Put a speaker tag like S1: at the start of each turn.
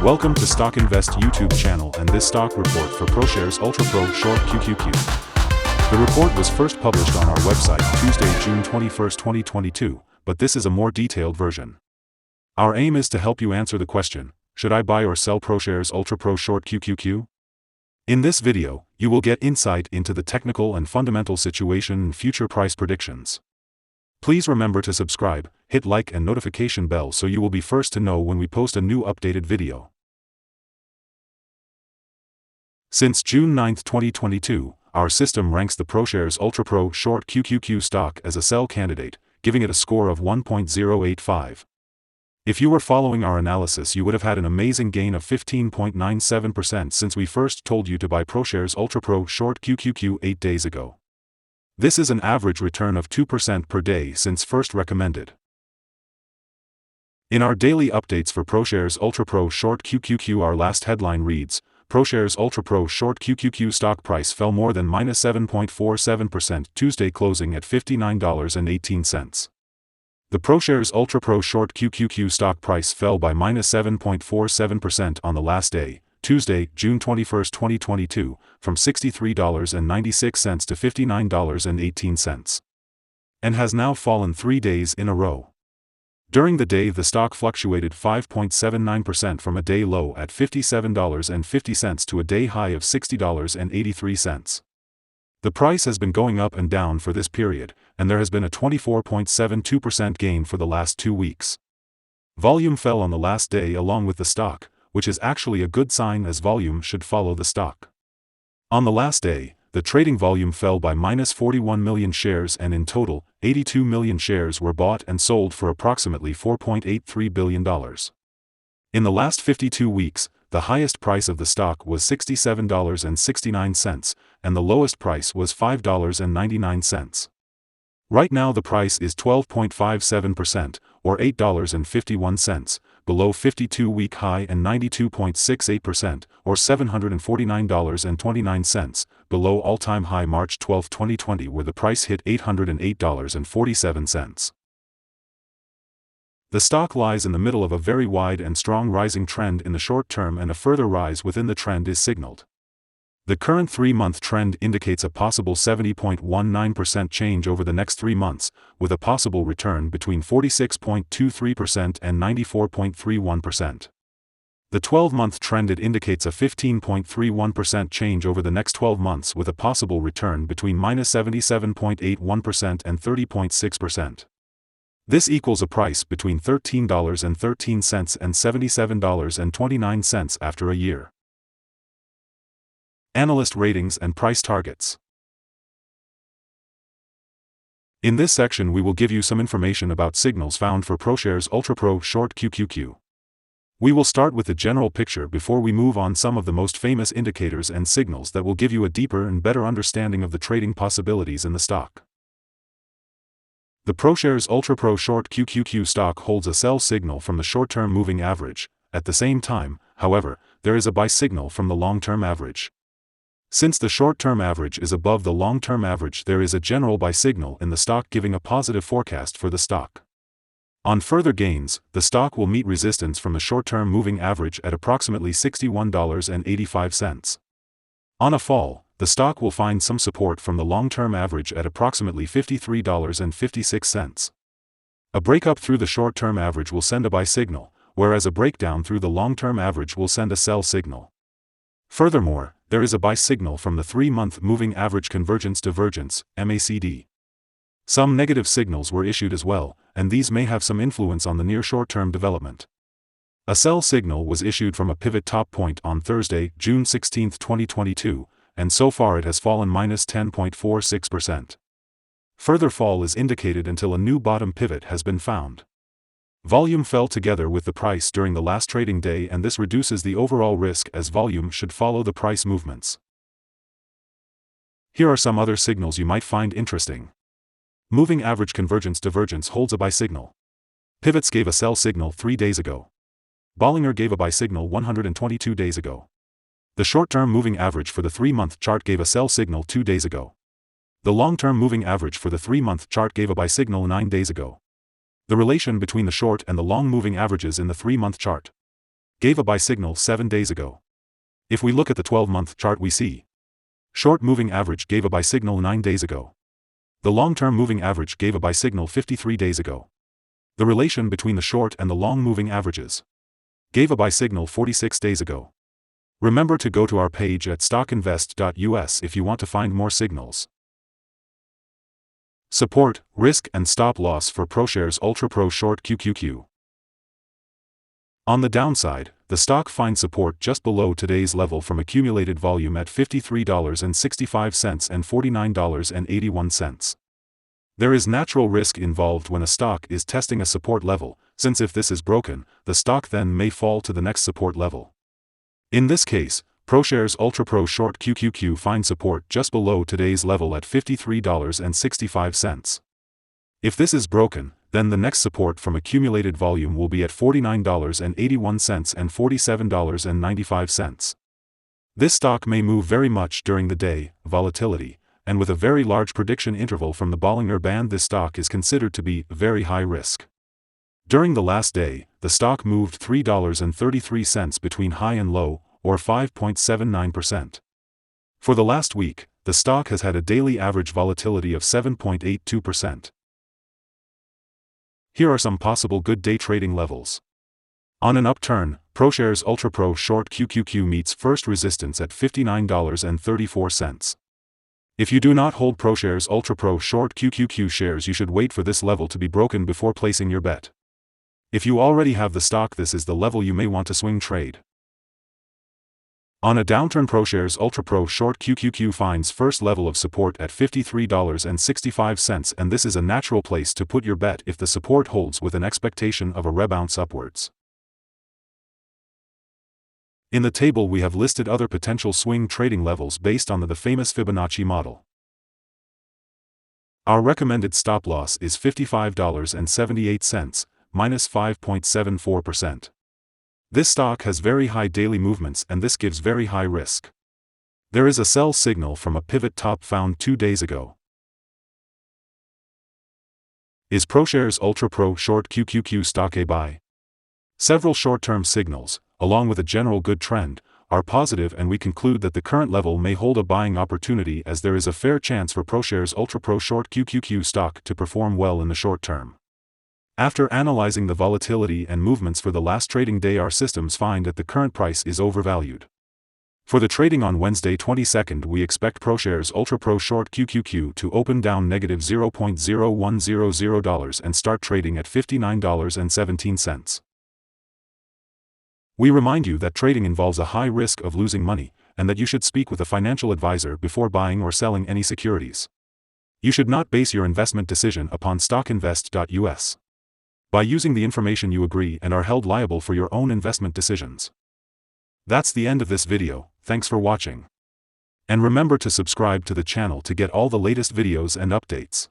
S1: Welcome to Stock Invest YouTube channel and this stock report for ProShares Ultra Pro Short QQQ. The report was first published on our website Tuesday, June 21, 2022, but this is a more detailed version. Our aim is to help you answer the question, should I buy or sell ProShares Ultra Pro Short QQQ? In this video, you will get insight into the technical and fundamental situation and future price predictions. Please remember to subscribe, hit like and notification bell so you will be first to know when we post a new updated video. Since June 9, 2022, our system ranks the ProShares Ultra Pro Short QQQ stock as a sell candidate, giving it a score of 1.085. If you were following our analysis, you would have had an amazing gain of 15.97% since we first told you to buy ProShares Ultra Pro Short QQQ 8 days ago. This is an average return of 2% per day since first recommended. In our daily updates for ProShares Ultra Pro Short QQQ, our last headline reads, ProShares Ultra Pro Short QQQ stock price fell more than -7.47% Tuesday, closing at $59.18. The ProShares Ultra Pro Short QQQ stock price fell by -7.47% on the last day, Tuesday, June 21, 2022, from $63.96 to $59.18, and has now fallen 3 days in a row. During the day, the stock fluctuated 5.79% from a day low at $57.50 to a day high of $60.83. The price has been going up and down for this period, and there has been a 24.72% gain for the last 2 weeks. Volume fell on the last day along with the stock, which is actually a good sign as volume should follow the stock. On the last day, the trading volume fell by -41 million shares, and in total, 82 million shares were bought and sold for approximately $4.83 billion. In the last 52 weeks, the highest price of the stock was $67.69, and the lowest price was $5.99. Right now the price is 12.57%, or $8.51, below 52-week high, and 92.68%, or $749.29, below all-time high March 12, 2020, where the price hit $808.47. The stock lies in the middle of a very wide and strong rising trend in the short term, and a further rise within the trend is signaled. The current 3-month trend indicates a possible 70.19% change over the next 3 months, with a possible return between 46.23% and 94.31%. The 12-month trend indicates a 15.31% change over the next 12 months, with a possible return between -77.81% and 30.6%. This equals a price between $13.13 and $77.29 after a year. Analyst ratings and price targets. In this section we will give you some information about signals found for ProShares Ultra Pro Short QQQ. We will start with the general picture before we move on some of the most famous indicators and signals that will give you a deeper and better understanding of the trading possibilities in the stock. The ProShares Ultra Pro Short QQQ stock holds a sell signal from the short-term moving average. At the same time, however, there is a buy signal from the long-term average. Since the short-term average is above the long-term average, there is a general buy signal in the stock, giving a positive forecast for the stock. On further gains, the stock will meet resistance from the short-term moving average at approximately $61.85. On a fall, the stock will find some support from the long-term average at approximately $53.56. A breakup through the short-term average will send a buy signal, whereas a breakdown through the long-term average will send a sell signal. Furthermore, there is a buy signal from the 3-month moving average convergence divergence, MACD. Some negative signals were issued as well, and these may have some influence on the near short-term development. A sell signal was issued from a pivot top point on Thursday, June 16, 2022, and so far it has fallen -10.46%. Further fall is indicated until a new bottom pivot has been found. Volume fell together with the price during the last trading day, and this reduces the overall risk as volume should follow the price movements. Here are some other signals you might find interesting. Moving average convergence divergence holds a buy signal. Pivots gave a sell signal 3 days ago. Bollinger gave a buy signal 122 days ago. The short-term moving average for the 3-month chart gave a sell signal 2 days ago. The long-term moving average for the 3-month chart gave a buy signal 9 days ago. The relation between the short and the long moving averages in the 3-month chart. gave a buy signal 7 days ago. If we look at the 12-month chart, we see short moving average gave a buy signal 9 days ago. The long-term moving average gave a buy signal 53 days ago. The relation between the short and the long moving averages gave a buy signal 46 days ago. Remember to go to our page at stockinvest.us if you want to find more signals. Support, risk and stop loss for ProShares Ultra Pro Short QQQ. On the downside, the stock finds support just below today's level from accumulated volume at $53.65 and $49.81. There is natural risk involved when a stock is testing a support level, since if this is broken, the stock then may fall to the next support level. In this case, ProShares Ultra Pro Short QQQ finds support just below today's level at $53.65. If this is broken, then the next support from accumulated volume will be at $49.81 and $47.95. This stock may move very much during the day, volatility, and with a very large prediction interval from the Bollinger Band, this stock is considered to be very high risk. During the last day, the stock moved $3.33 between high and low, or 5.79%. For the last week, the stock has had a daily average volatility of 7.82%. Here are some possible good day trading levels. On an upturn, ProShares Ultra Pro Short QQQ meets first resistance at $59.34. If you do not hold ProShares Ultra Pro Short QQQ shares, you should wait for this level to be broken before placing your bet. If you already have the stock, this is the level you may want to swing trade. On a downturn, ProShares Ultra Pro Short QQQ finds first level of support at $53.65, and this is a natural place to put your bet if the support holds with an expectation of a rebound upwards. In the table we have listed other potential swing trading levels based on the famous Fibonacci model. Our recommended stop loss is $55.78, minus 5.74%. This stock has very high daily movements, and this gives very high risk. There is a sell signal from a pivot top found 2 days ago. Is ProShares Ultra Pro Short QQQ stock a buy? Several short-term signals, along with a general good trend, are positive, and we conclude that the current level may hold a buying opportunity, as there is a fair chance for ProShares Ultra Pro Short QQQ stock to perform well in the short term. After analyzing the volatility and movements for the last trading day, our systems find that the current price is overvalued. For the trading on Wednesday 22nd, we expect ProShares Ultra Pro Short QQQ to open down negative $0.0100 and start trading at $59.17. We remind you that trading involves a high risk of losing money, and that you should speak with a financial advisor before buying or selling any securities. You should not base your investment decision upon stockinvest.us. By using the information, you agree and are held liable for your own investment decisions. That's the end of this video. Thanks for watching. And remember to subscribe to the channel to get all the latest videos and updates.